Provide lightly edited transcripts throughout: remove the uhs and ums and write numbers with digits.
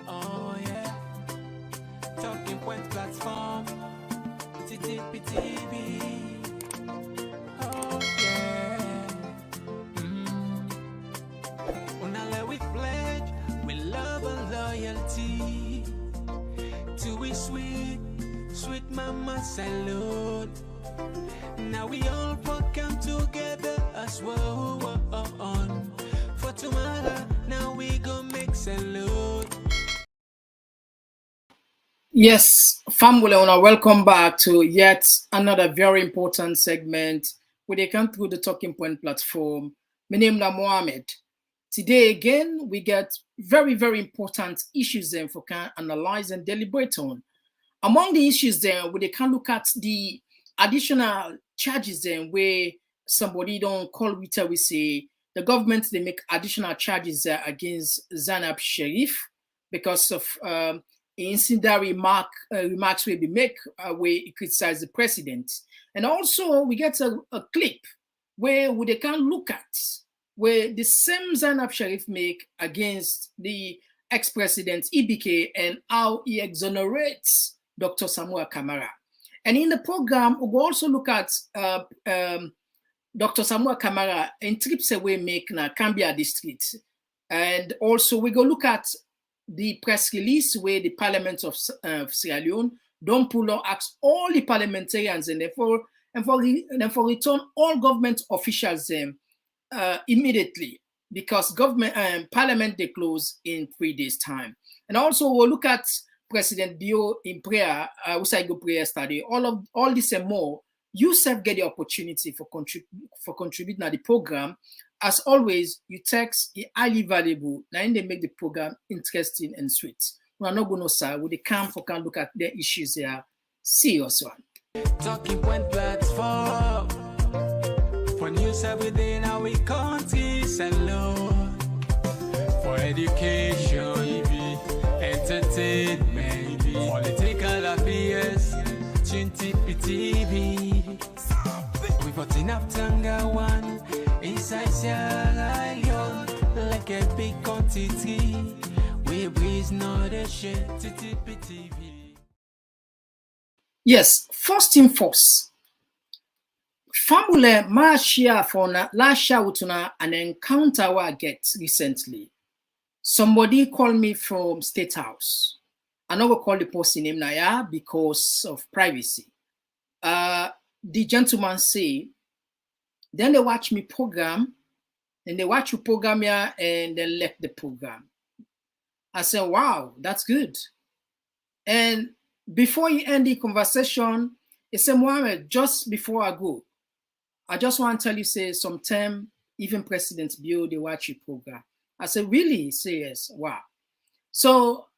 Oh yeah, talking point platform, TTPTV. Oh yeah, Unale we pledge, we love and loyalty to we sweet, sweet mama salute. Now we all come together as well. For tomorrow, now we go make salute. Yes, family owner, welcome back to yet another very important segment where they come through the Talking Point platform. My name is Mohammed. Today again, we get very, very important issues then for can analyze and deliberate on. Among the issues then, we can look at the additional charges then where somebody don't call with we say the government they make additional charges against Zainab Sharif because of incendiary remarks will be make where he criticize the president. And also we get a clip where they can look at where the same Zainab Sharif make against the ex-president EBK and how he exonerates Dr. Samura Kamara. And in the program, we will also look at Dr. Samura Kamara in trips away make na Kambia district. And also we go look at the press release where the Parliament of Sierra Leone don't pull or ask all the parliamentarians and therefore return all government officials immediately because government Parliament they close in 3 days time. And also we'll look at President Bio in prayer, Usaigo prayer study, all this and more. You self get the opportunity for contributing to the program. As always, you text is highly valuable. Now they make the program interesting and sweet. We are not going to say we can look at their issues here. Serious one. Talking point platform for news everything now we country alone. For education, entertainment, political affairs, TTPTV. We got enough Tanga one inside Sierra Leone like a big quantity. We breeze not the shit. TTPTV. Yes, first thing first. Famule ma share for na last year with an encounter I get recently. Somebody called me from State House. I never call the person name Naya because of privacy. The gentleman say, then they watch me program, and they watch you program here, and they left the program. I said, wow, that's good. And before you end the conversation, he said, Mohammed, just before I go, I just want to tell you, say, sometime even President Bio, they watch your program. I said, really? He said, yes. Wow. So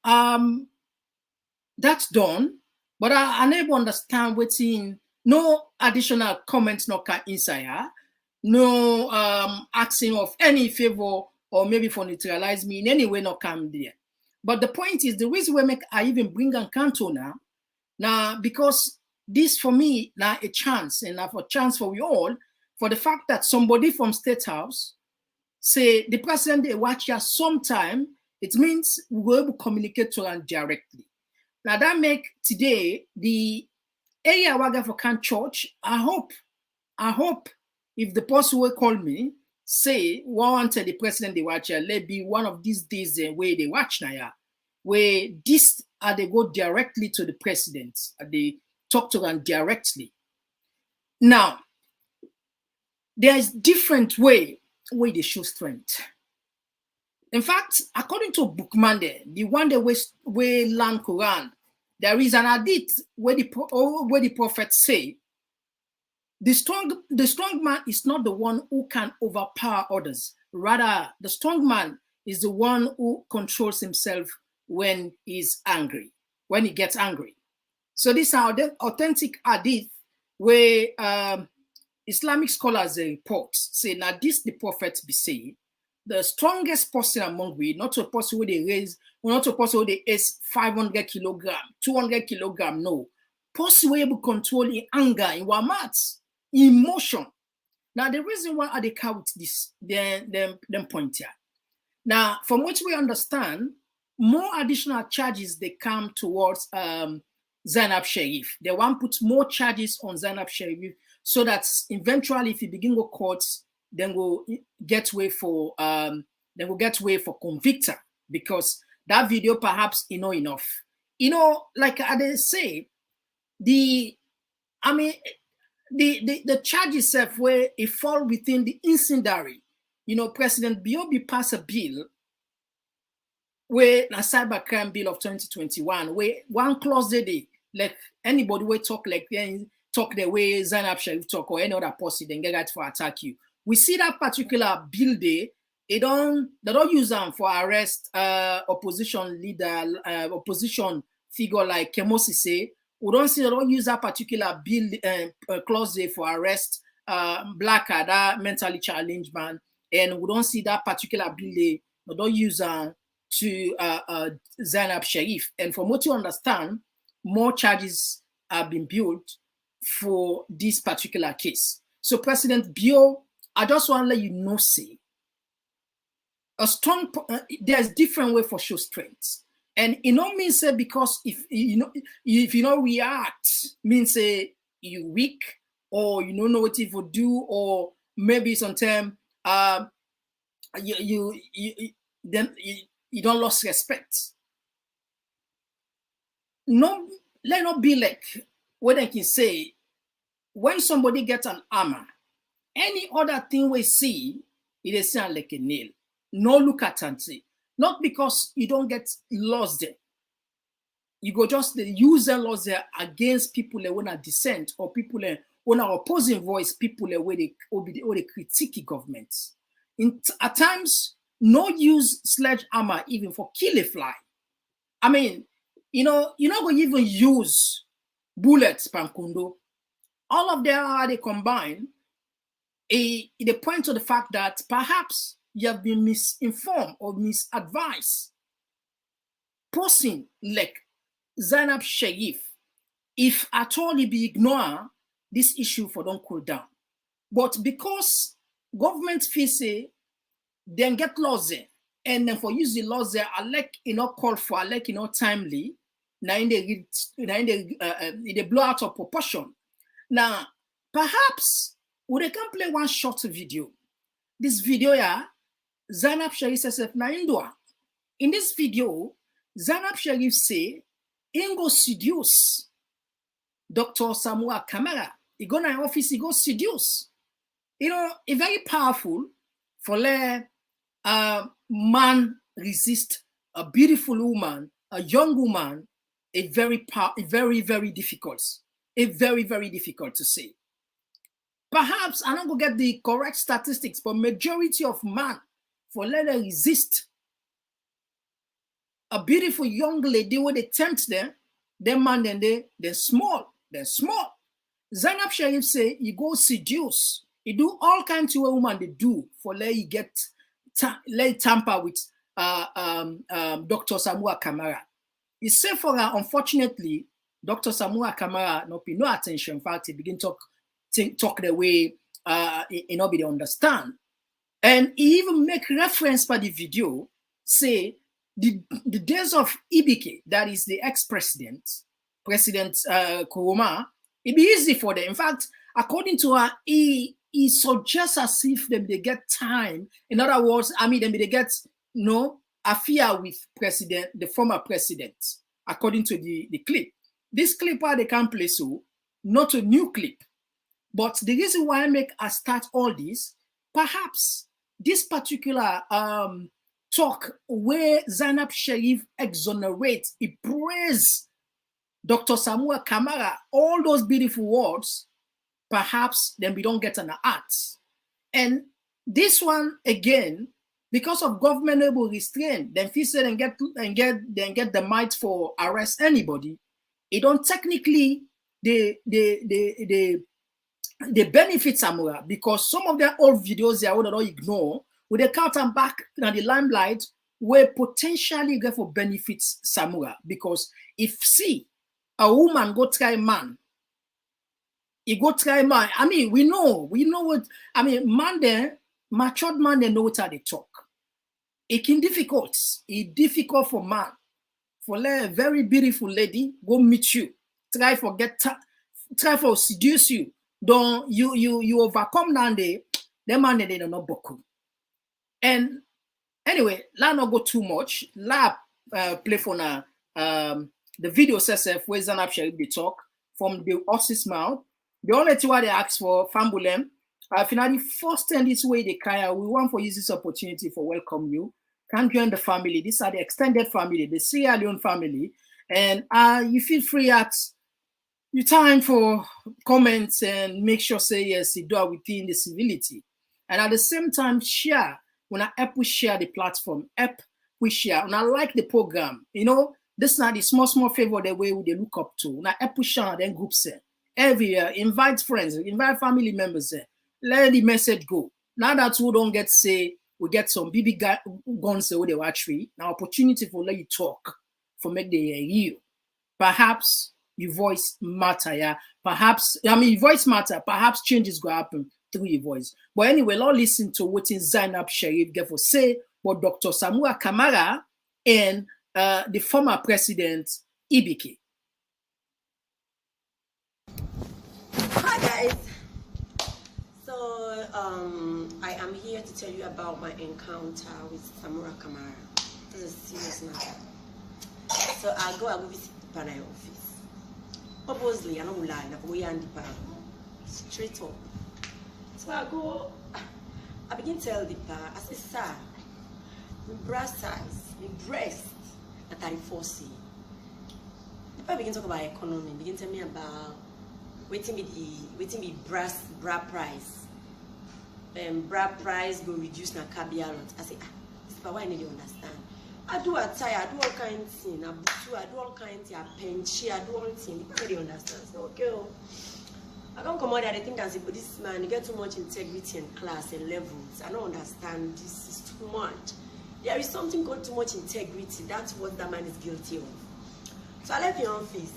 that's done, but I never understand what's in no additional comments, no inside, no asking of any favor or maybe for neutralize me in any way, no come there. But the point is, the reason we I even bring on Kanto now because this for me now a chance and a chance for we all for the fact that somebody from State House say the president they watch here sometime, it means we will able to communicate to them directly. Now that make today the area where for can church. I hope if the person will call me, say wanted the president they watch here, let be one of these days where they watch now, where this they go directly to the president, they talk to them directly. Now, there's different way they show strength. In fact, according to Bookman, the one that way learn Quran, there is an hadith where the prophet say, the strong man is not the one who can overpower others. Rather, the strong man is the one who controls himself when he's angry, when he gets angry. So these are the authentic hadith where Islamic scholars report say, now this the prophet be saying, the strongest person among we, not a person who they raise, not a person who they is 500 kilogram, 200 kilogram, no. Person who able to control in anger, in wamat, emotion. Now the reason why they count this, them point here. Now, from which we understand, more additional charges they come towards Zainab Sharif. They want to put more charges on Zainab Sharif so that eventually, if you begin go courts, then we'll get way for convictor, because that video perhaps enough. Like they say, the charges itself where it fall within the incendiary. President Biobi passed a bill where a cybercrime bill of 2021, where one clause they like anybody will talk like talk the way Zainab Sharif talk or any other person, then get right for attack you. We see that particular bill they don't use them for arrest opposition leader, opposition figure like Kemosi say. We don't see they don't use that particular bill clause there for arrest black that mentally challenged man, and we don't see that particular bill they don't use them to Zainab Sharif. And from what you understand, more charges have been built for this particular case. So President Bio, I just want to let you know, say, there's different way for show strength. And it don't mean say because if you don't react, means say you weak or you don't know what you would do, or maybe sometimes you don't lose respect. No, let not be like what I can say. When somebody gets an armor, any other thing we see, it is sound like a nail. No look at and say. Not because you don't get lost there. You go just use the laws there against people that want to dissent, or people that want to opposing voice, people that where they critique government. At times, no use sledgehammer even for kill a fly. I mean, you're not going to even use bullets, Pankundo. All of them are they combine. They point to the fact that perhaps you have been misinformed or misadvised. Person like Zainab Sharif, if at all he be ignore this issue for don't cool down. But because government fee say then get laws there, and then for use the laws there, I like call for, I like timely. Now they blow out of proportion. Now perhaps we can play one short video. This video, yeah, Zainab Sharif says in this video, Zainab Sharif say, "Ingo seduce Dr. Samura Kamara. He go in office, he go seduce." It's very powerful for let man resist a beautiful woman, a young woman. Very, very difficult. Very difficult to say. Perhaps I'm not gonna get the correct statistics, but majority of man for let her resist a beautiful young lady where they tempt them man then they're small. Zainab Sharif say you go seduce, you do all kinds of woman they do for let you get let tamper with Dr. Samura Kamara. He said for her, unfortunately, Dr. Samura Kamara not pay no attention. In fact, he begin talk the way nobody understand. And he even make reference by the video, say the days of Ibike, that is the ex-president, President Kuruma, it be easy for them. In fact, according to her, he suggests as if they get time. In other words, they get affair with the former president, according to the clip. This clip they can play so, not a new clip. But the reason why I start all this, perhaps this particular talk where Zainab Sharif exonerates, he praise Dr. Samura Kamara, all those beautiful words, perhaps then we don't get an art. And this one again, because of governmental restraint, then feel say and get the might for arrest anybody. It don't technically they benefit Samura, because some of their old videos they would not ignore, with they count them back in the limelight where potentially get for benefits Samura. Because if see a woman go try man, he go try man. We know what man there, matured man they know what they talk. it can difficult. It's difficult for man, for a very beautiful lady go meet you, try for seduce you. Don't you overcome now the man they don't know boku. And anyway, let not go too much. Let play for now. The video says where Zainab Sharif they talk from the horse's mouth. The only thing what they ask for Fambulem. Finally, first time this way they cry. We want for use this opportunity for welcome you. Can join the family. These are the extended family, the Sierra Leone family, and you feel free at your time for comments and make sure say yes, you do it within the civility, and at the same time share. When I help we share the platform, help we share. And I like the program, you know. This is not the small favor the way we look up to. When I help we share, then groups every year, invite friends, invite family members. Let the message go. Now that we don't get say we get some BB guns where they watch free. Now opportunity for let you talk, for make the you. Perhaps your voice matter, yeah. Perhaps your voice matter. Perhaps changes go happen through your voice. But anyway, let's listen to what Zainab Sharif get for say about Dr. Samura Kamara and the former president Ibiki. Hi guys. So I am here to tell you about my encounter with Samura Kamara. This is a serious matter. So I go visit the Panay office. Purposely, I don't lie, I go and the bar. Straight up. So I begin to tell the bar, I say, sir, my breast size, my breast at 34C. The bar begin to talk about economy, begin to tell me about waiting be bra price. Bra price go reduce na Kambia lot. I say, this is why I need to understand. I do attire, I do all kinds of things, I do all kinds of things, I penchi, I do all things. People really understand. So, okay. I don't come out there, I think I say, but this man, he get too much integrity and class and levels. I don't understand. This is too much. There is something called too much integrity. That's what that man is guilty of. So I left the office.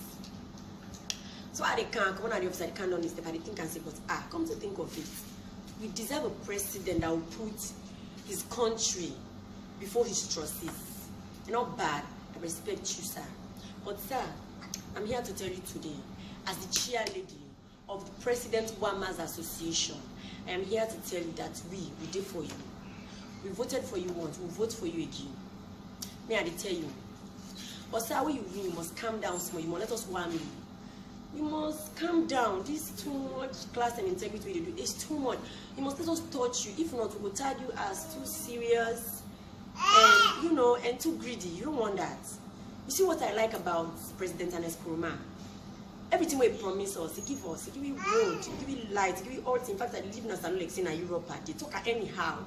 So I can't come on the office, I can't understand. I think I say, but come to think of it, we deserve a president that will put his country before his trustees. You're not bad. I respect you, sir. But sir, I'm here to tell you today, as the chair lady of the President Wama's Association, I am here to tell you that we did for you. We voted for you once, we'll vote for you again. May I tell you. But sir, when you win, you must calm down small. You must let us warm you. You must calm down. This is too much class and integrity you do. It's too much. You must let us touch you. If not, we will tag you as too serious and and too greedy. You don't want that. You see what I like about President Nkuruma? Everything we promise us, he give you road, he give you light, he give you all things. In fact, I live in a salon like in Europe, they talk anyhow.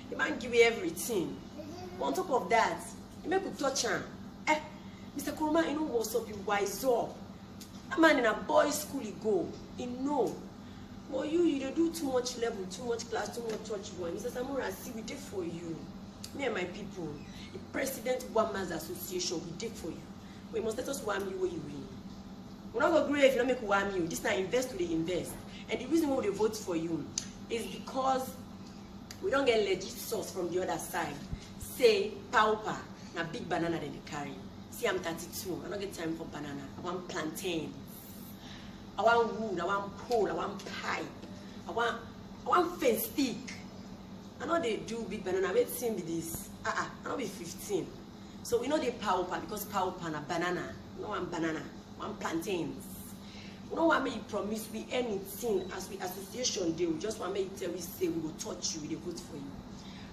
The man give you everything. But on top of that, he make you touch him. Mr. Kuruma, you know what's up, you wise up. That man in a boys' school he go, he know. But you do too much level, too much class, too much touch boy. Mr. Samura, see, we did for you. Me and my people, the President Wama's Association, we did for you. We must let us warm you where you win. We're not going to agree if you don't make warm you. This now invest to the invest. And the reason why we vote for you is because we don't get legit source from the other side. Say, pauper, na big banana that they carry. See, I'm 32. I don't get time for banana. I want plantain. I want wood. I want pole. I want pipe. I want fence stick. I know they do big banana. Wait, see me this. I don't be 15. So we know they pauper because pauper na banana. No one banana. One plantains. We don't want me to promise we anything as we association do. We just want me to tell we say we will touch you, we will vote for you.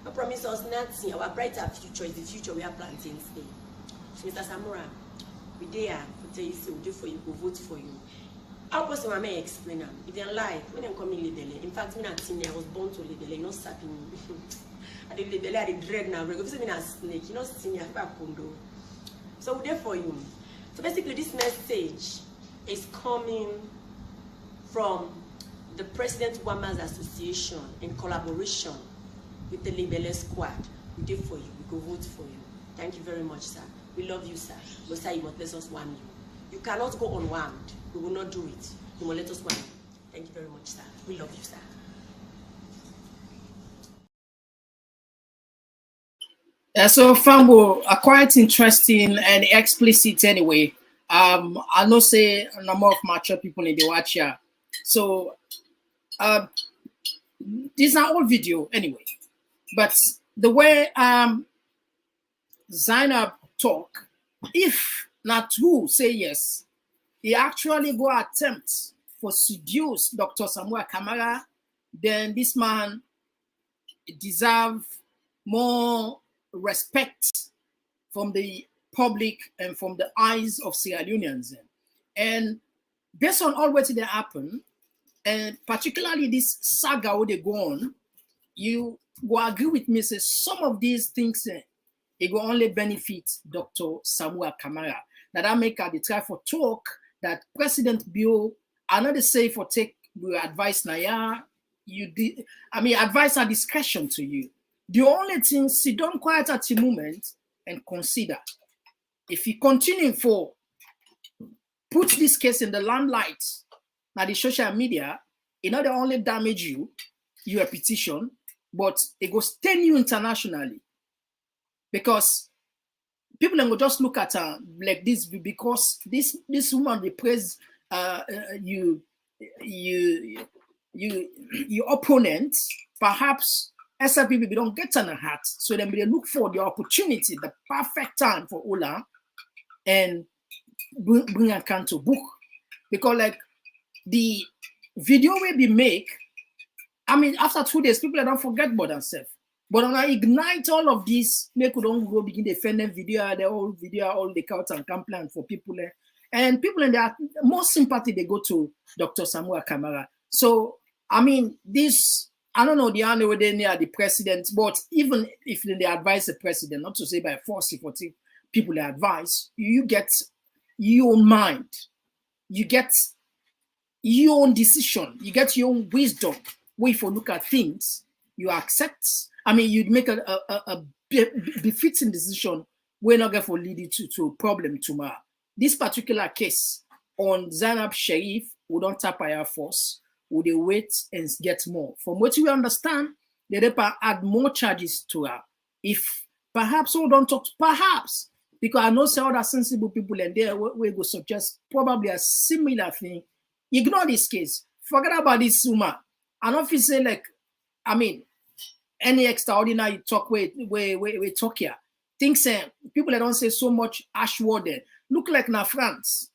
I promise us nothing. Our brighter future is the future we are plantains day. So Mr. Samura, we there to tell you say we do for you, we will vote for you. How person I may explain them? If they lie, when they come in Libele. In fact, when I was born to Libele, not sapping me. I did Libele, I did dread now. Because I'm a snake, you know, senior condo. So we're there for you. So basically, this message is coming from the President Wama's Association in collaboration with the Libele Squad. We did for you. We go vote for you. Thank you very much, sir. We love you, sir. But sir, you must let us warm you. You cannot go unwarmed. We will not do it. You must let us warm you. Thank you very much, sir. We love you, sir. So Fambo are quite interesting and explicit anyway. I know say a number of mature people in the watch here. So these are all video anyway. But the way Zainab talk, if not true, say yes, he actually go attempt for seduce Dr. Samura Kamara, then this man deserve more respect from the public and from the eyes of Sierra Leoneans. And based on all what they happen, and particularly this saga where they go on, you will agree with me, say some of these things, it will only benefit Dr. Samura Kamara. Now that make her the try for talk that President Bill, I know they say for take your advice now, yeah, advice are discretion to you. The only thing, sit down quiet at the moment and consider. If you continue for put this case in the limelight, now the social media, it not only damage you, your reputation, but it will stain you internationally. Because people will just look at her like this because this woman they praise your opponent, perhaps SLPB don't get on the hat, so then they look for the opportunity, the perfect time for Ola and bring a can to book. Because like the video will be make, I mean, after 2 days, people don't forget about themselves. But when I ignite all of this, make we don't go begin defending video, the whole video, all the count and complaint for people. And people in their more sympathy, they go to Dr. Samura Kamara. So, I mean, this, I don't know the only way they near the president, but even if they advise the president, not to say by force, if people they advise, you get your own mind, you get your own decision, you get your own wisdom. Way for look at things, you accept. I mean, you'd make a befitting decision. We're not going to lead you to a problem tomorrow. This particular case on Zainab Sharif, we don't tap our force. Would they wait and get more? From what we understand, they add more charges to her. If perhaps we don't talk, perhaps, because I know some other sensible people and there we go suggest probably a similar thing. Ignore this case. Forget about this woman. I don't feel say like, I mean, any extraordinary talk we talk here. Things people that don't say so much ash word there. Look like now France.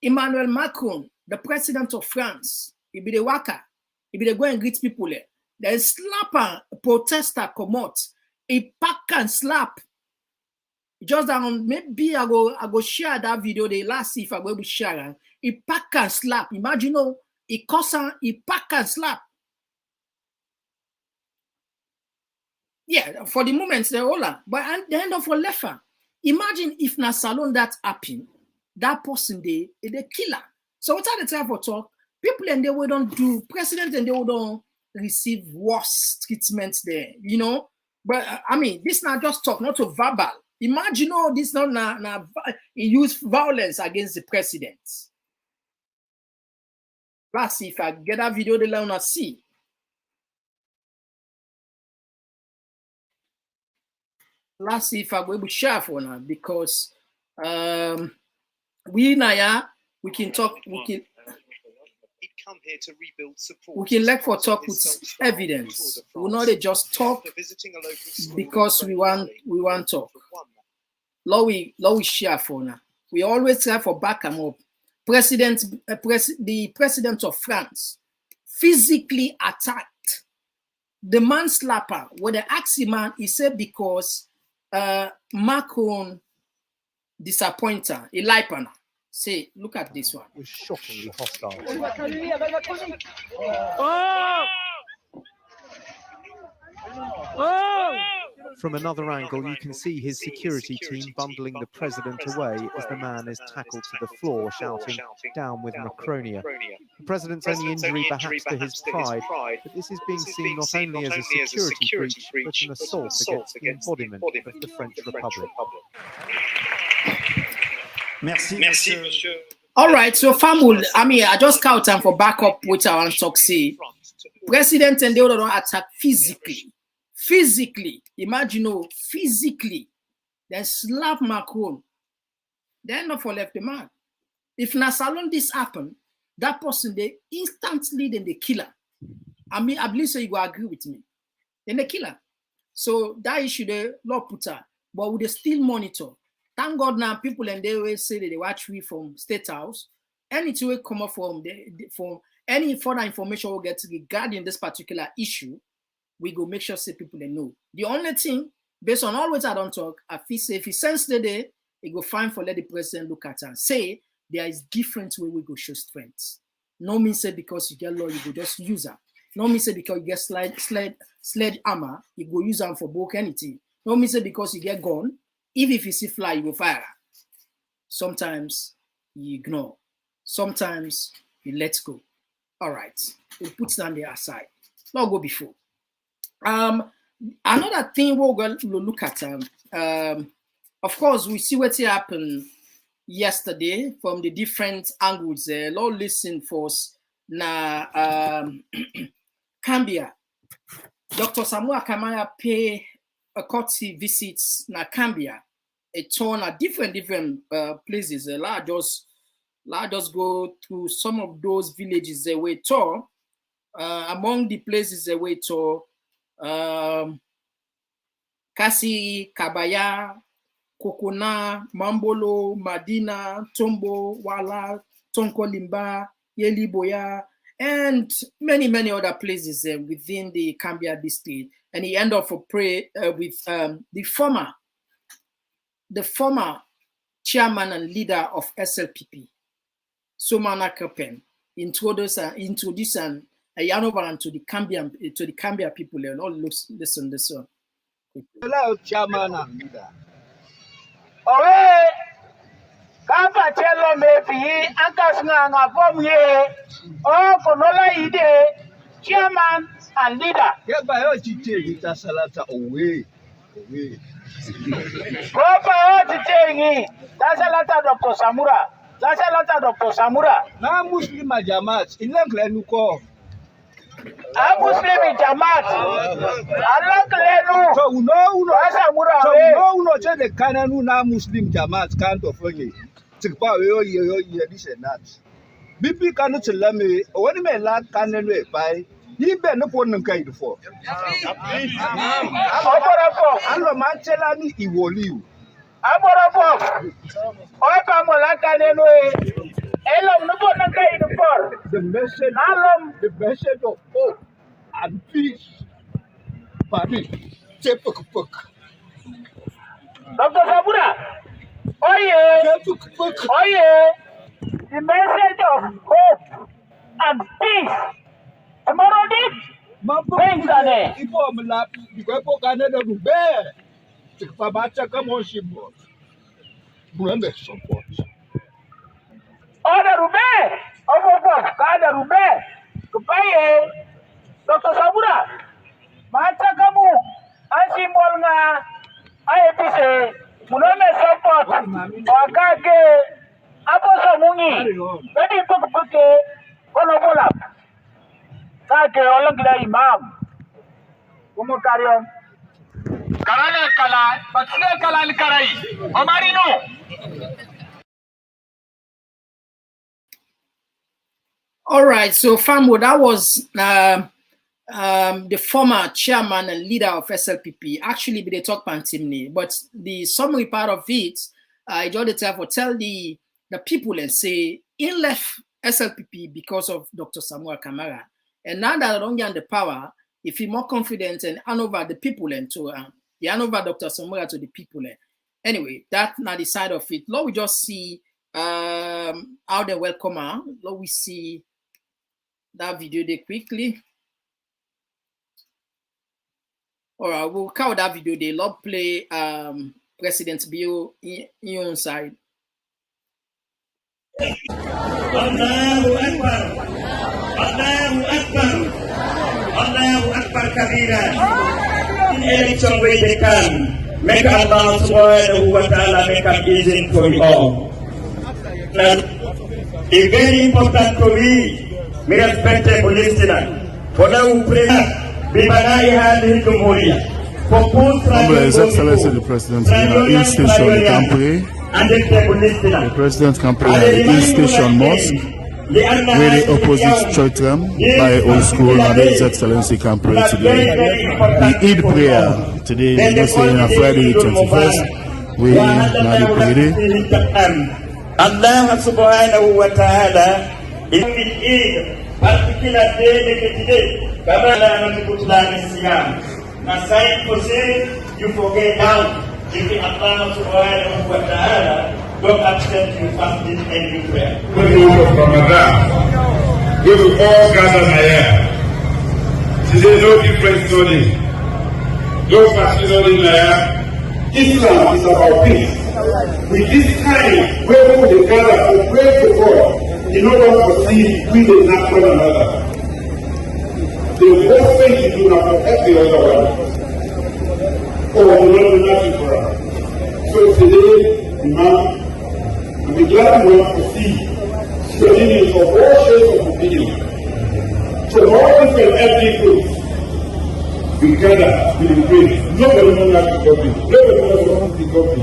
Emmanuel Macron, the president of France, he be the worker, he be the go and greet people there. Then slap a protester come out, he pack and slap. Just maybe I go share that video. The last see if I go share, he pack and slap. Imagine he cuss and he pack and slap. Yeah, for the moment they're all on. But at the end of a lefer, imagine if na salon that happen, that person they killer. So what are the time for talk? People and they will don't do president and they will don't receive worse treatments there, you know. But I mean, this not just talk, not to verbal. Imagine this not he use violence against the president. Let's see if I get that video they let us see. Let's see if I'm able to share for now because we can talk, we can come here to rebuild support. We can let for talk with evidence. We're not just talk because we want talk. Law we share for now. We always try for back and up. The president of France physically attacked the manslapper. When they asked him, he said because Macron disappointed. He lied. Say, look at this one. Was shockingly hostile. From another angle, you can see his security team bundling the president away as the man is tackled to the floor, shouting, "Down with Macronia." The president's only injury perhaps to his pride, but this is being seen not only as a security breach, but an assault against the embodiment of the French Republic. Merci, monsieur. All right, so Famul, I mean, I just count time for backup with our talk. Say, president and they don't attack physically. physically, imagine, oh, physically, then slap Macron, then not for left the man. If na salon this happen, that person, they instantly, then they kill her. I mean, I believe so you will agree with me. Then they kill her. So that issue, the law put her, but with the still monitor. Thank God now, people and they always say that they watch me from State House. Anything will come up from any further information we'll get regarding this particular issue, we go make sure say people they know. The only thing, based on all what I don't talk, I feel say if he sense the day, he go fine for let the president look at and say there is different way we go show strength. No mean say because you get law, you go just use her. No mean say because you get sledgehammer, you go use them for book anything. No mean say because you get gun, if you see fly, you go fire. Sometimes you ignore. Sometimes you let go. All right, we'll put that on the aside. Not go before. Another thing we're going to look at, of course, we see what happened yesterday from the different angles. Lord listen for us na Kambia. Dr. Samura Kamara pay a courtesy visits na Kambia, a ton of different places. Let us go to some of those villages they were told. Among the places they were told, Kasi, Kabaya, Kokona, Mambolo, Madina, Tombo, Wala, Tonkolimba, Yeliboya, and many other places within the Kambia district. And he ended up with the former chairman and leader of SLPP, Samura Kamara, introduce and Yanova to the Kambia people. And all listen this one. Hello, chairman and leader. Owe, kapa chelo mepi, ankasna nga form ye, o konola ide, chairman and leader. Keba yo chite gita salata away. Kopa yo chite ngi, tasalata Dr. Samura. Tasalata Dr. Samura. Na Muslim Jamaat, ilangle nuko. A Muslim Jamaat. Alangle so uno che the kananu na Muslim Jamaat can't offer you. Tikpa yo this and that. Bibi kanu tselame, when me la kanenu by, he be no pon kai for. Alo manchela ni iwoliu. Aborafo. Opa mola kanenu elom no pon kai for. The message of hope and peace. Party. Dr. Samura, the message of hope and peace. Tomorrow, things are there. If I'm laughing, because I'm Canada to bear, the Fabacha come on ship. Remember support. Order Rube, Kada Rube, Kupaye, Dr. Samura, Matakamu, Ansimolna. IPC, Munome support, Wakake, Aposo Mungi, Betty Puke, Konobola, Kake, Olangla Imam, Umokarion, Karana Kala, but still Kalan Karai, Omarino. All right, so Fambo, that was the former chairman and leader of SLPP. Actually, they talk pantimni, but the summary part of it, I just tell the people and say, he left SLPP because of Dr. Samura Kamara. And now that I don't get the power, if he's more confident and hand over the people and to hand over Dr. Samura to the people. Anyway, that's not the side of it. Lord, we just see how they welcome her. Lord, we see that video there quickly. All right, we'll cover that video. They love play President Bio in your side. Allahu Akbar. Allahu Akbar. Allahu Akbar Kabira. In any way they can, make Allah subhanahu wa ta'ala make it easy for you all. It's very important to me respectable listener. For now, pray. ببناء هذه الجمهورية. Humble His Excellency the President, in the Hill Station, the Campre, the President Campre at the Hill Station Mosque, where the opposite Choitram by Old School and His Excellency Campre today. The Eid prayer today, you say on Friday 21st, we now the prayer. Allah subhanahu wa ta'ala in the Eid, particular day today, Kabbalah and Kutlan Siyam. Aside for saying you forget now, if Allah subhanahu wa ta'ala don't accept you fasting and you prayer. When the week of Ramadan, we will all gather here. Today, no different story. No fasting only here. Islam is about peace. With this time, where we will gather to pray to God in order to see we will not one another. The worst thing to do now to help the other one. Or the Lord will not be for us. So today, Imam, I'm glad we want to see opinions of all shades of opinion. From all different ethnic groups, we gather, we embrace. Nobody knows how to govern. Nobody knows how to govern.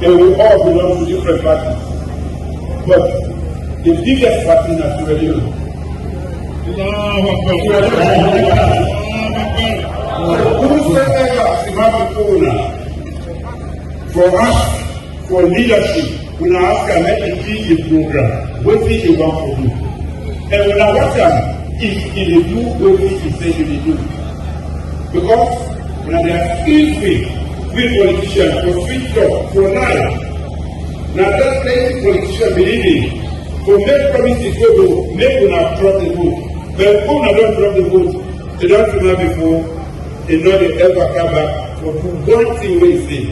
And we all belong to different parties. But the biggest party is the religion. For us, for leadership, we now ask them to teach the program. What is you want to do? And when I watch them, if they do what he said they do. Because when they are free, we politicians for free talk, for life. Now that's the politicians believing. For make promises to go, make one have dropped the vote. But when I don't drop the vote, they don't remember before, they know they ever come back for one thing we say.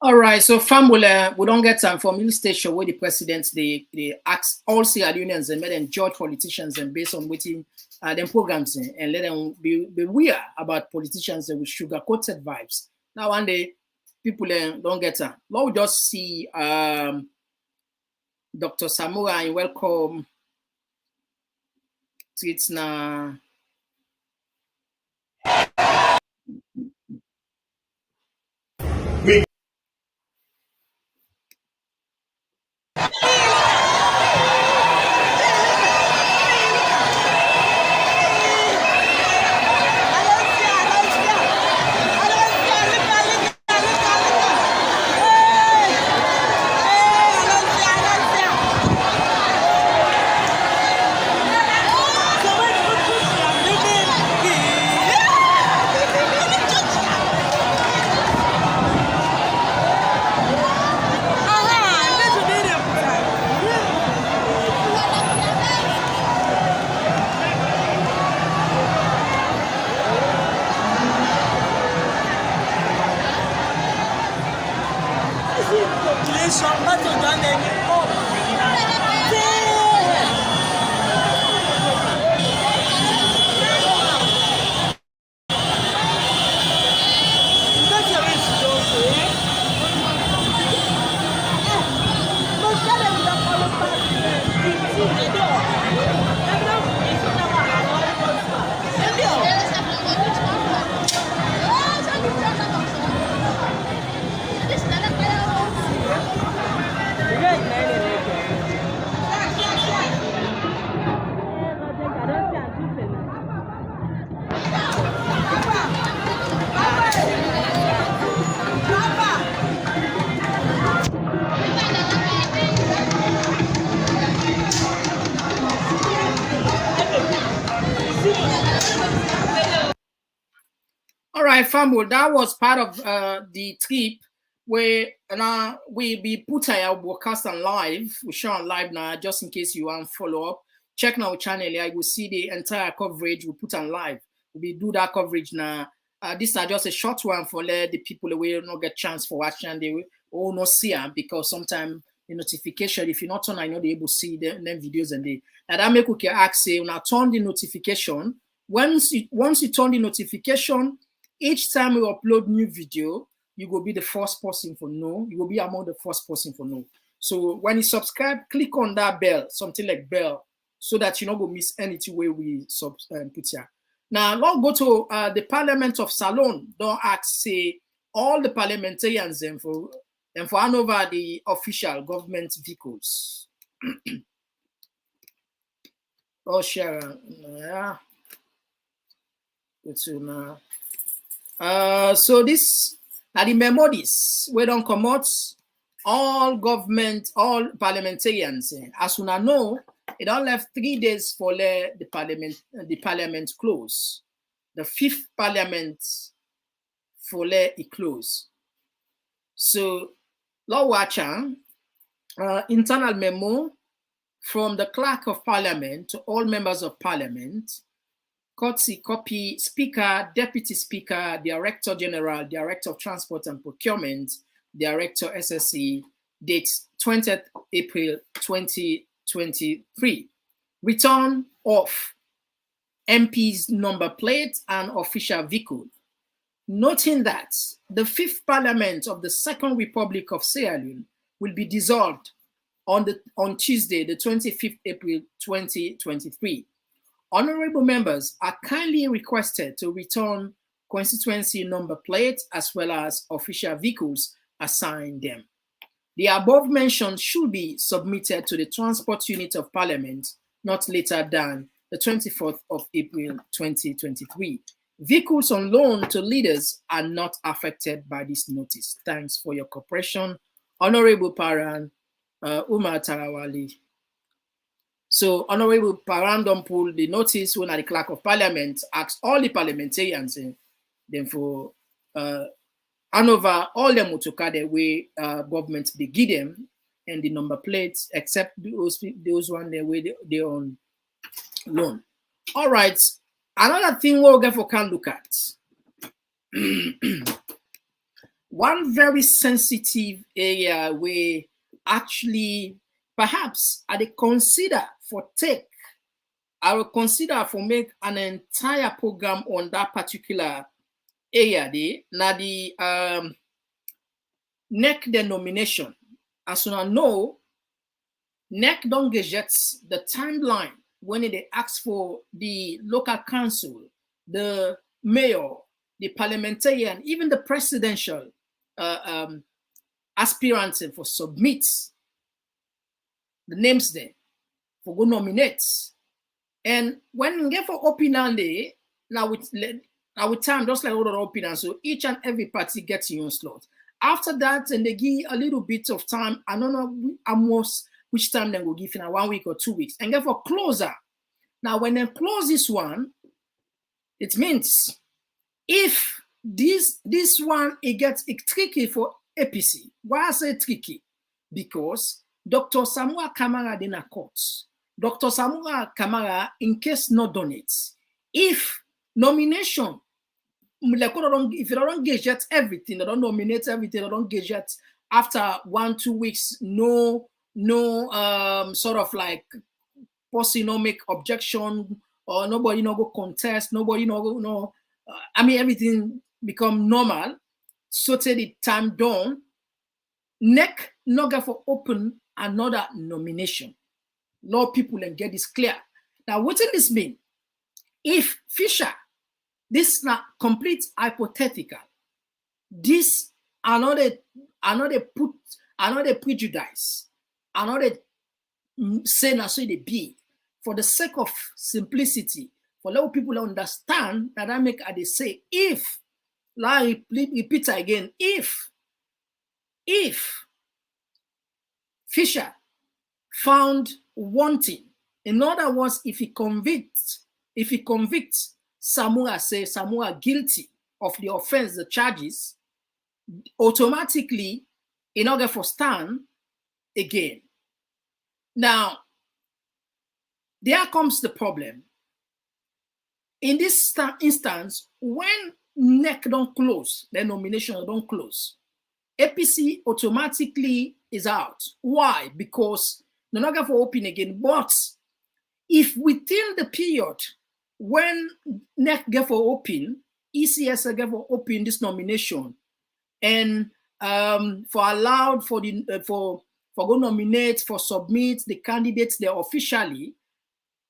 All right, so family, we don't get time for Mill Station where the presidents they ask all Sierra Leoneans and let them judge politicians and based on waiting them programs and let them be weird about politicians with sugar-coated vibes. Now one day people don't get time. Now we just see Dr. Samura and welcome. It's now. All right, family, that was part of the trip where we be put our broadcast on live. We show on live now, just in case you want to follow up. Check our channel, you will see the entire coverage we put on live. We do that coverage now. This is just a short one for let the people who not get chance for watching. They will not see them because sometimes the notification, if you're not on, I know they able to see them videos and they. Now that make you ask say, now turn the notification. Once you turn the notification, each time we upload new video, you will be the first person for know. You will be among the first person for know. So when you subscribe, click on that bell, something like bell, so that you not go miss anything where we put here. Now, let's go to the Parliament of Salon. Don't ask, say, all the parliamentarians and for hand over the official government vehicles. Oh, Sharon. Yeah. So this now the memories we don't come out all government, all parliamentarians. As soon as know, it all left 3 days for the parliament close. The 5th parliament for it close. So law watcher internal memo from the clerk of parliament to all members of parliament. Copy Speaker, Deputy Speaker, Director General, Director of Transport and Procurement, Director SSC, date 20th April 2023. Return of MP's number plate and official vehicle. Noting that the 5th Parliament of the Second Republic of Sierra Leone will be dissolved on Tuesday, the 25th April 2023. Honorable members are kindly requested to return constituency number plates as well as official vehicles assigned them. The above mentioned should be submitted to the Transport Unit of Parliament not later than the 24th of April 2023. Vehicles on loan to leaders are not affected by this notice. Thanks for your cooperation. Honorable Paran Umar Tarawali. So Honorable Paran don't pull the notice when the clerk of parliament asks all the parliamentarians then for hand over all the motocar the way government be give them and the number plates except those one the way they on loan. All right. Another thing we'll get for can look at. One very sensitive area where actually perhaps I will consider for make an entire program on that particular area there. Now the NEC denomination. As soon as I know, NEC don't get the timeline when they ask for the local council, the mayor, the parliamentarian, even the presidential aspirants for submit the names there for go nominate. And when we get for opinion day, now with time, just like other opinion, so each and every party gets your own slot. After that, and they give a little bit of time, I don't know almost which time they will give in 1 week or 2 weeks, and get for closer. Now, when they close this one, it means if this one it gets tricky for APC. Why I say tricky? Because Dr. Samura Kamara did not court. Dr. Samura Kamara, in case not donates, if nomination, if you don't get everything, they don't nominate everything, they don't get after 1-2 weeks, no sort of like policy no make objection or nobody no go contest, nobody no I mean everything become normal. So till the time done, NEC not go for open another nomination. No people and get this clear. Now what does this mean? If Fisher, this is not complete hypothetical. This another prejudice, another say na so they be for the sake of simplicity, for let people understand that I make they say if, like repeat again, if Fisher found wanting, in other words, if he convicts Samura guilty of the offense, the charges, automatically in order for stand again. Now, there comes the problem. In this instance, when NEC don't close, the nomination don't close, APC automatically is out. Why? Because they're not going to open again. But if within the period when NEC get for open, ECS get for open this nomination, and for allowed for the for go nominate, for submit the candidates there officially,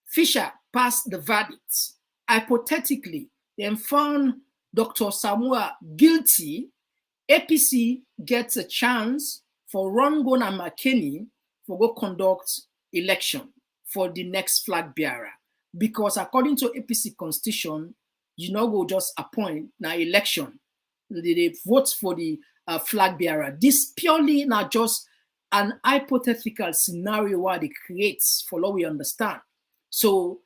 Fisher passed the verdict hypothetically, they found Dr. Samura guilty, APC gets a chance for Rongon and McKinney to go conduct election for the next flag bearer. Because according to APC constitution, you know, go just appoint now election. They vote for the flag bearer. This purely not just an hypothetical scenario where they create for what we understand. So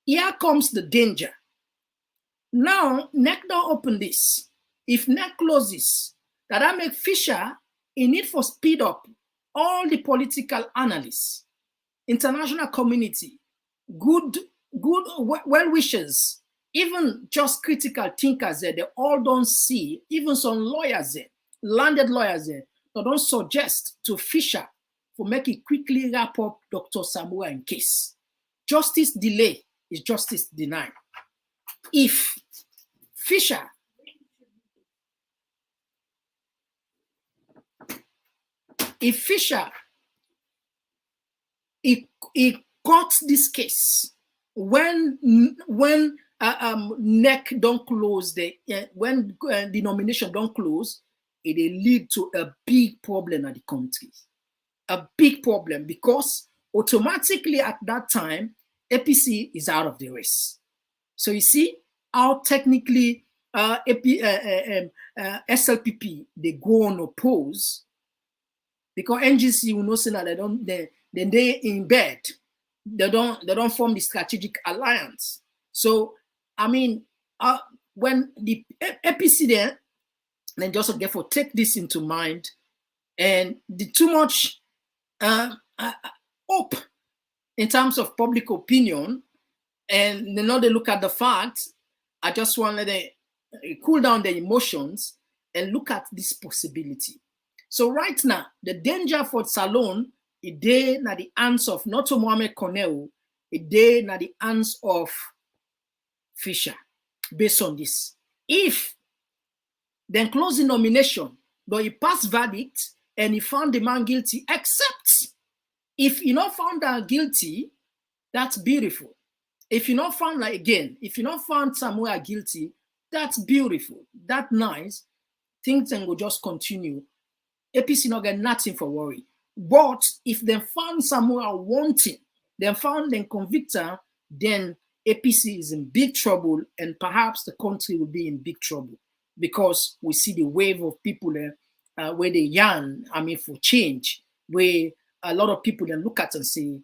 here comes the danger. Now, NEC don't open this. If NEC closes, that make Fisher a need for speed up all the political analysts, international community, good well-wishers, even just critical thinkers there, they all don't see, even some lawyers there, landed lawyers there, they don't suggest to Fisher for make it quickly wrap up Dr. Samura in case. Justice delay is justice denied. If Fisher he got this case when NEC don't close when the nomination don't close, it will lead to a big problem at the country, a big problem, because automatically at that time APC is out of the race. So you see how technically SLPP they go on oppose, because NGC will know say that they in bed, they don't form the strategic alliance. So I mean, when the APC there, then just therefore take this into mind, and the too much hope in terms of public opinion, and they know they look at the facts. I just want to let them cool down their emotions and look at this possibility. So right now, the danger for Salon, a day na the hands of not Mohamed Cornell, a day na the hands of Fisher. Based on this, if then closing nomination, but he passed verdict and he found the man guilty, except if you not found that guilty, that's beautiful. If you not found, like again, if you not found Samura guilty, that's beautiful, that's nice. Things then will just continue. APC not get nothing for worry. But if they found Samura wanting, they found them convicted, then APC is in big trouble, and perhaps the country will be in big trouble, because we see the wave of people where they yearn, I mean, for change, where a lot of people then look at and say,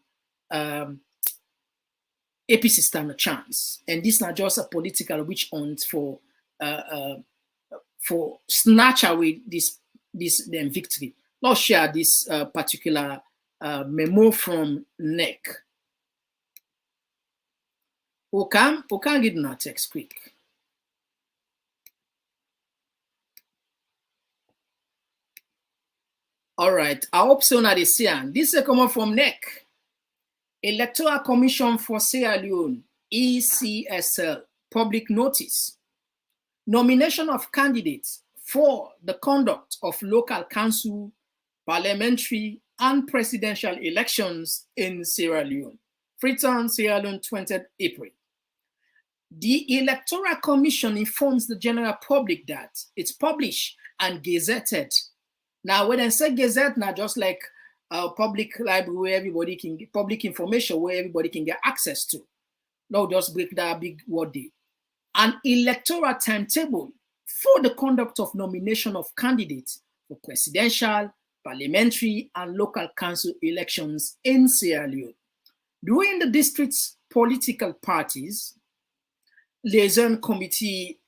APC stand a chance, and this is not just a political witch hunt for snatch away this victory. Let's share this particular memo from NEC. We can get in our text quick. All right, I hope so now they see. This is coming from NEC. Electoral Commission for Sierra Leone, ECSL, public notice. Nomination of candidates for the conduct of local council, parliamentary, and presidential elections in Sierra Leone. Freetown, Sierra Leone, 20th April. The Electoral Commission informs the general public that it's published and gazetted. Now, when I say gazette, not just like a public library where everybody can get public information, where everybody can get access to. No, just break that big word day. An electoral timetable for the conduct of nomination of candidates for presidential, parliamentary, and local council elections in Sierra Leone. During the district's political parties liaison committee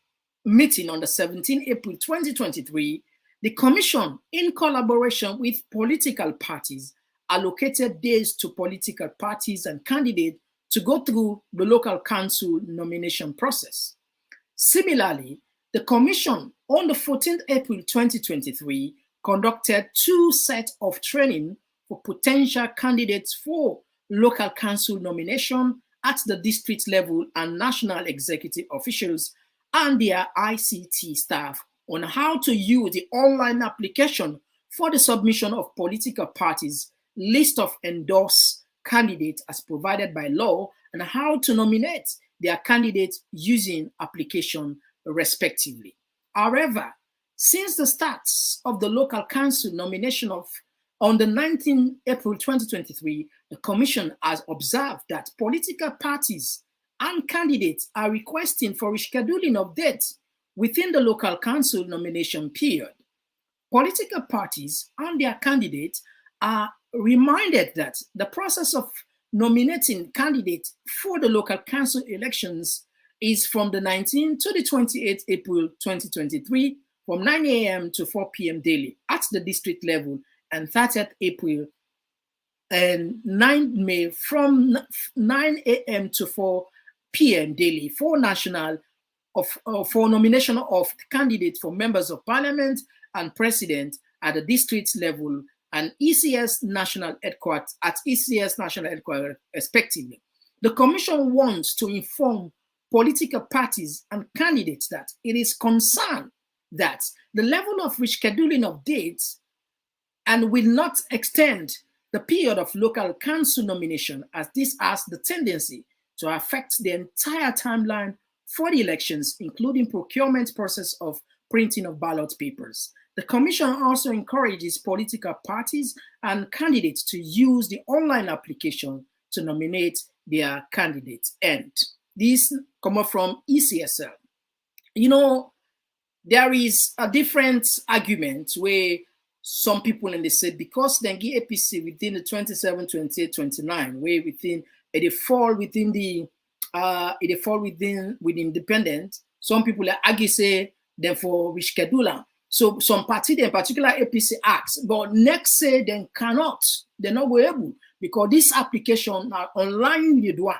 meeting on the 17th April 2023, the Commission, in collaboration with political parties, allocated days to political parties and candidates to go through the local council nomination process. Similarly, the Commission, on the 14th April 2023, conducted 2 sets of training for potential candidates for local council nomination at the district level and national executive officials and their ICT staff on how to use the online application for the submission of political parties' list of endorsed candidates as provided by law, and how to nominate their candidates using application respectively. However, since the start of the local council nomination on the 19th April 2023, the Commission has observed that political parties and candidates are requesting for rescheduling of dates within the local council nomination period. Political parties and their candidates are reminded that the process of nominating candidates for the local council elections is from the 19th to the 28th April 2023 from 9 a.m. to 4 p.m. daily at the district level, and 30th April and 9 May from 9 a.m. to 4 p.m. daily for for nomination of candidates for members of parliament and president at the district level and ECS national headquarters respectively. The Commission wants to inform political parties and candidates that it is concerned that the level of rescheduling of dates and will not extend the period of local council nomination, as this has the tendency to affect the entire timeline for the elections, including procurement process of printing of ballot papers. The Commission also encourages political parties and candidates to use the online application to nominate their candidates. And this comes from ECSL. You know, there is a different argument where some people in the state, because they get APC within the 27, 28, 29, where within it fall within the with independent. Some people argue say therefore reschedule. So some party, in particular APC acts, but next say they cannot, they're not able because this application are online you do.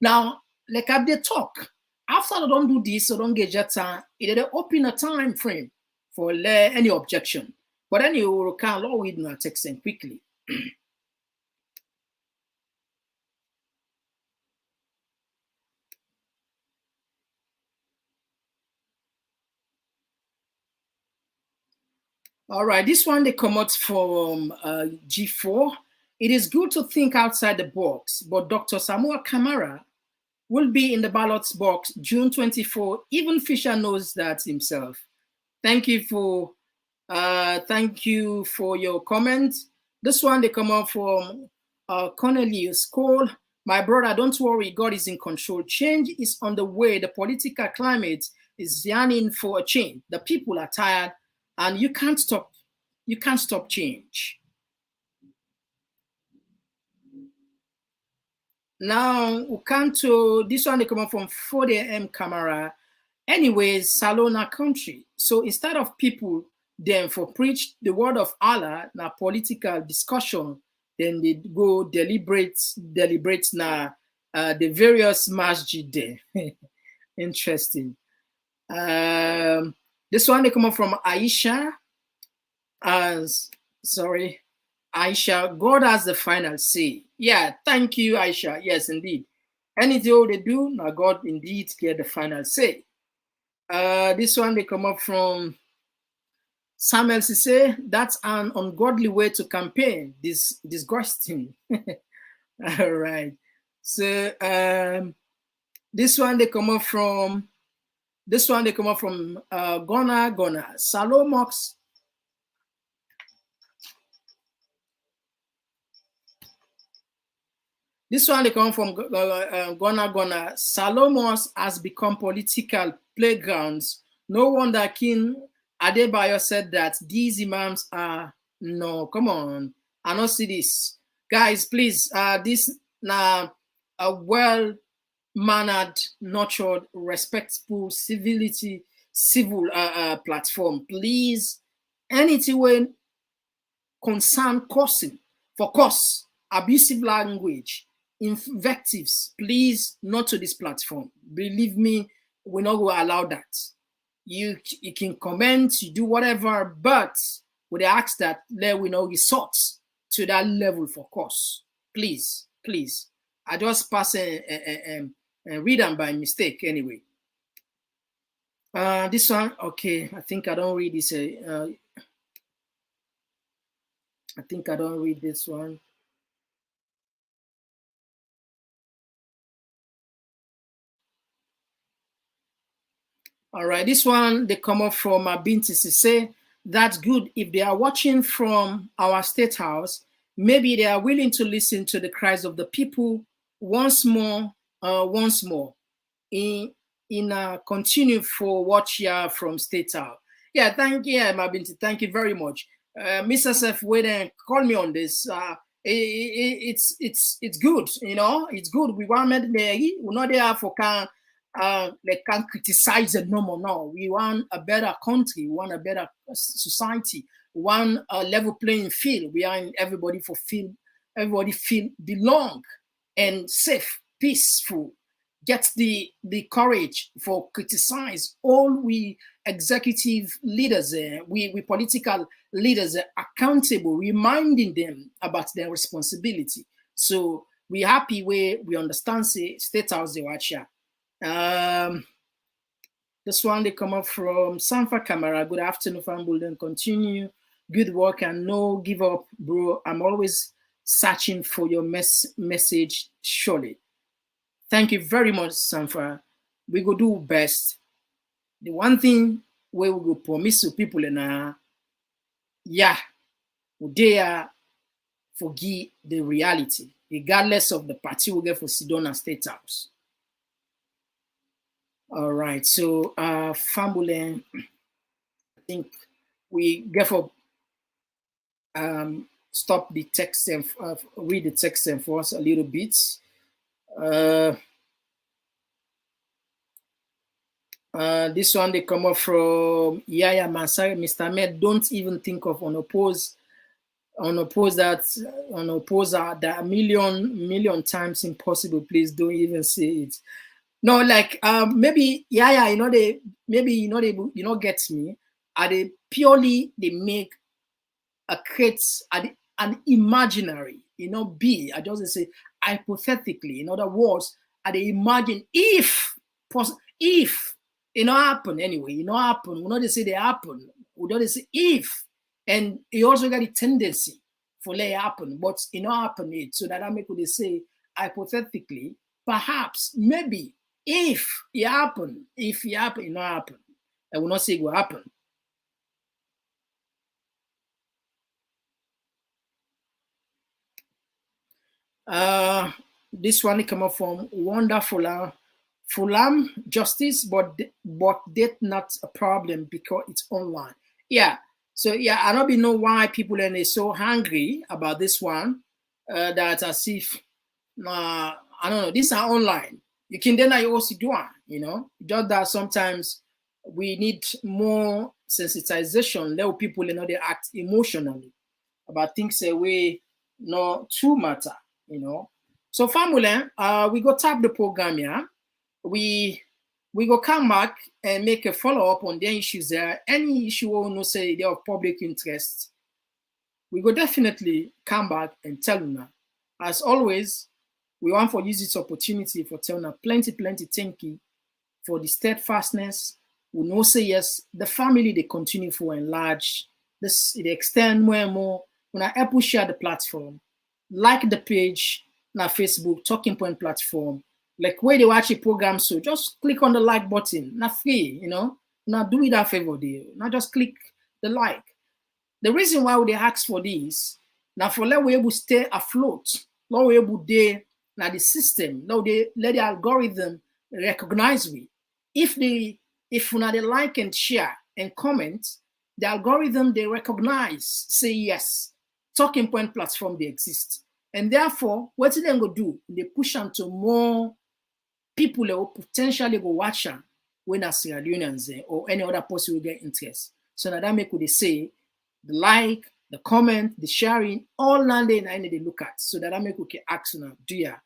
Now, like I they talk, after they don't do this, so don't get that time, they open a time frame for any objection. But then you can allow it in a text and quickly. All right, this one they come out from G4. It is good to think outside the box, but Dr. Samura Kamara will be in the ballot box June 24. Even Fisher knows that himself. Thank you for your comment. This one they come out from Cornelius Cole. My brother, don't worry, God is in control. Change is on the way. The political climate is yearning for a change. The people are tired, and you can't stop change. Now, Ukanto, this one they come up from 4AM Camera. Anyways, Salona country. So instead of people then for preach the word of Allah, na political discussion, then they go deliberate na the various masjid there. Interesting. This one they come up from Aisha. Aisha, God has the final say. Yeah, thank you, Aisha. Yes, indeed. Anything they do, now God indeed get the final say. This one they come up from Samuel Sise. That's an ungodly way to campaign. Disgusting. All right. So this one they come up from Gona Salomox. This one they come from Gona. Salomos has become political playgrounds. No wonder King Adebayo said that these imams are no. Come on, I don't see this, guys. Please, this now a well-mannered, nurtured, respectful, civil platform. Please, anything when concern cursing for curse, abusive language, invectives, please not to this platform. Believe me, we're not going to allow that. You can comment, you do whatever, but we ask that let we know resort to that level for course. Please. I just pass and read them by mistake anyway. This one, okay, I think I don't read this. I think I don't read this one. All right, this one, they come up from Binti say that's good. If they are watching from our state house, maybe they are willing to listen to the cries of the people once more, in continue for what you are from state house. Yeah, Mabinti, thank you very much. Mr. Sef, wait and call me on this. It's good, you know, it's good. We want we're not there for they can't criticize it no more. No, we want a better country, we want a better society, we want a level playing field. We want everybody feel belong and safe, peaceful. Get the courage for criticize all we executive leaders, we political leaders accountable, reminding them about their responsibility. So we happy where we understand say state house they watch here. This one they come up from Samura Kamara. Good afternoon, Famble. Then continue. Good work and no give up, bro. I'm always searching for your message. Surely. Thank you very much, Samura. We go do best. The one thing where we go promise to people in we dare forgive the reality, regardless of the party we get for Sidona State House. All right, so Fambulin, I think we get for stop the text and read the text and for us a little bit. This one they come up from Yaya Mansari, Mr. Med. Don't even think of unopposed that a million times impossible. Please don't even say it. No, like maybe Yaya, you know get me. Are they purely they make a create an imaginary, be. I just say hypothetically. In other words, are they imagine if it not happen anyway, happen. We not they say they happen. We don't say if, and you also got the tendency for let it happen, but it not happen it. So that I make what they say hypothetically, perhaps, maybe, if it happen, it not happen. I will not say it will happen. This one come up from wonderful Fulham justice, but that's not a problem because it's online. Yeah. So yeah, I don't know why people are so hungry about this one. That as if I don't know, these are online. You can then also do one, just that sometimes we need more sensitization. Let people they act emotionally about things way not too matter, So family, we go tap the program here. We go come back and make a follow-up on the issues there. Any issue we no say they're of public interest, we go definitely come back and tell you now. As always, we want for use this opportunity for telling you plenty thank you for the steadfastness. We know say yes, the family they continue for enlarge. This they extend more and more. When I help share the platform, like the page, na Facebook, Talking Point platform. Like where they watch a program, so just click on the like button. Not free, Now do it that favor there. Not just click the like. The reason why they ask for this, now for let we able stay afloat, let we able there now the system, now they let the algorithm recognize we. If they like and share and comment, the algorithm they recognize, say yes, Talking Point platform they exist. And therefore, what they then go do? They push them to more people that will potentially go watch them when a Sierra Leoneans or any other person will get interest. So now that make what they say, the like, the comment, the sharing, all landing and they look at. So that make we can ask now, do ya?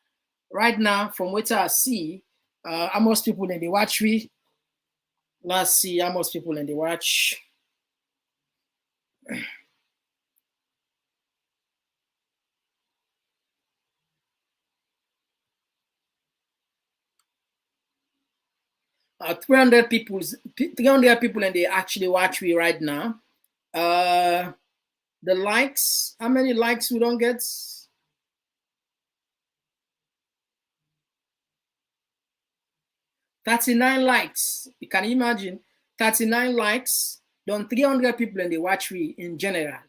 Right now, from what I see, how most people in the watch we. Let's see how most people in the watch. 300 people and they actually watch me right now. The likes, how many likes we don't get? 39 likes. You can imagine 39 likes, done 300 people in the watch we in general.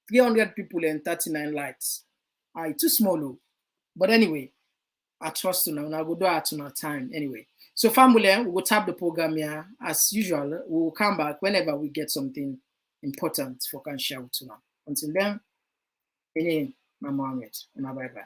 300 people and 39 likes. It's too small. But anyway, I trust you now. Now go do it on our time anyway. So family, we will tap the program here. As usual, we will come back whenever we get something important for can share with you now. Until then, ini Mohammed. Bye-bye.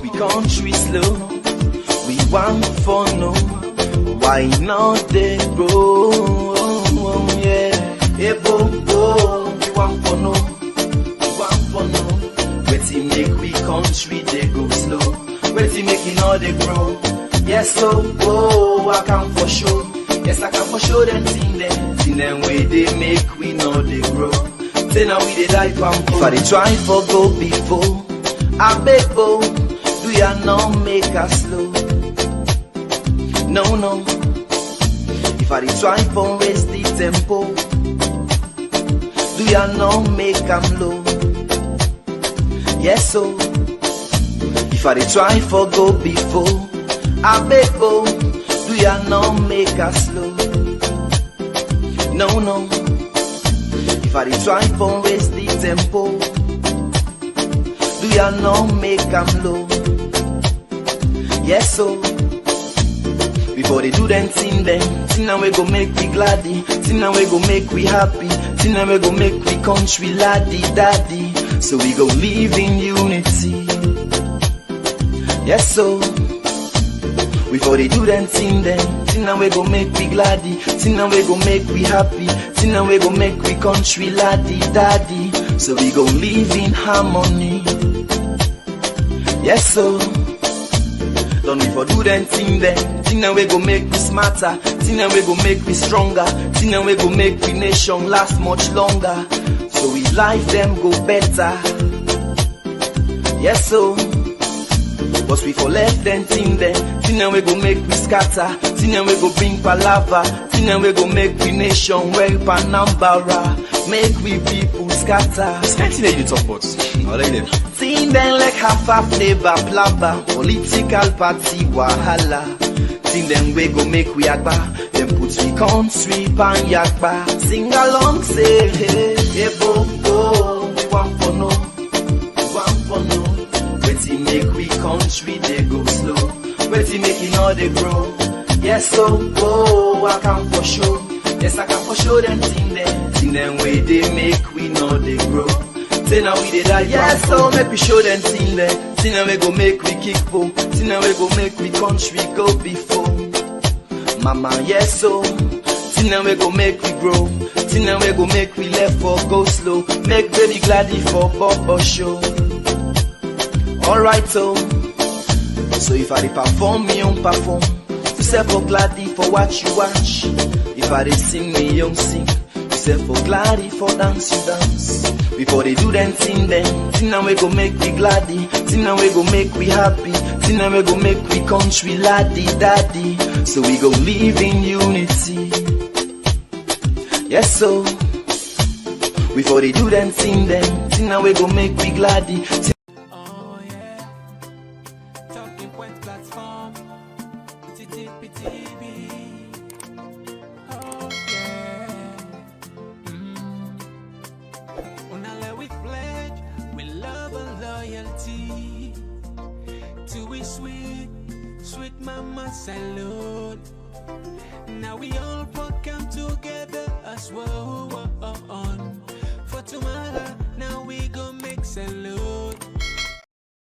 We country slow, we want for no, why not they grow? Yeah, hey, bo, we want for no, wait till make we country they go slow, wait till making all they grow. Yes, so I can for sure, yes I can for sure them see them way they make we know they grow. Say now we they die from if I they try for go before. I beg, do ya not make us slow? No. If I try for raise the tempo, do ya not make them low? Yes, so if I try for go before, I beg, do ya not make us slow? No. If I try for raise the tempo, do ya not make them low? Yes, so before they do them thing now we go make we gladdy, thing now we go make we happy, thing now we go make we country laddie daddy. So we go live in unity. Yes, so before they do them thing now we go make we gladdy, thing now we go make we happy, thing now we go make we country laddie daddy. So we go live in harmony. Yes, so don't we for do them thing now we go make we smarter, thing now we go make we stronger, thing now we go make we nation last much longer. So we life them go better. Yes, so but we for left them thing now we go make we scatter, thing now we go bring palava, thing now we go make we nation well Panambara, make we people scatter. Can't you do top bots? I like them. Thing them like half flavor plaba, political party wahala. Thing them we go make we agba, them put we country pan yakba. Sing along say hey bo, we want for no, wait till make we country they go slow, wait till making all they grow. Yes, so I can for sure, yes I can for sure them thing them way they make we know they grow. Say now we did that, yes, so make we show them thing now we go make we kick po, thing now we go make we country go before. Mama, yes, so thing now we go make we grow, thing now we go make we left for go slow, make baby gladdy for Bobo show. Alright, so if I perform, me on perform, you say for gladdy for watch you watch, if I sing, me on sing, you say for gladdy for dance you dance. Before they do them thing now we go make we gladdy, thing now we go make we happy, thing now we go make we country laddie daddy. So we go live in unity. Yes, so before they do them thing now we go make we gladdy. Oh yeah, talking point platform, TTPTV. Oh yeah. Unale we pledge with love and loyalty to we sweet mama salute. Now we all come together as well on for tomorrow. Now we go make salute.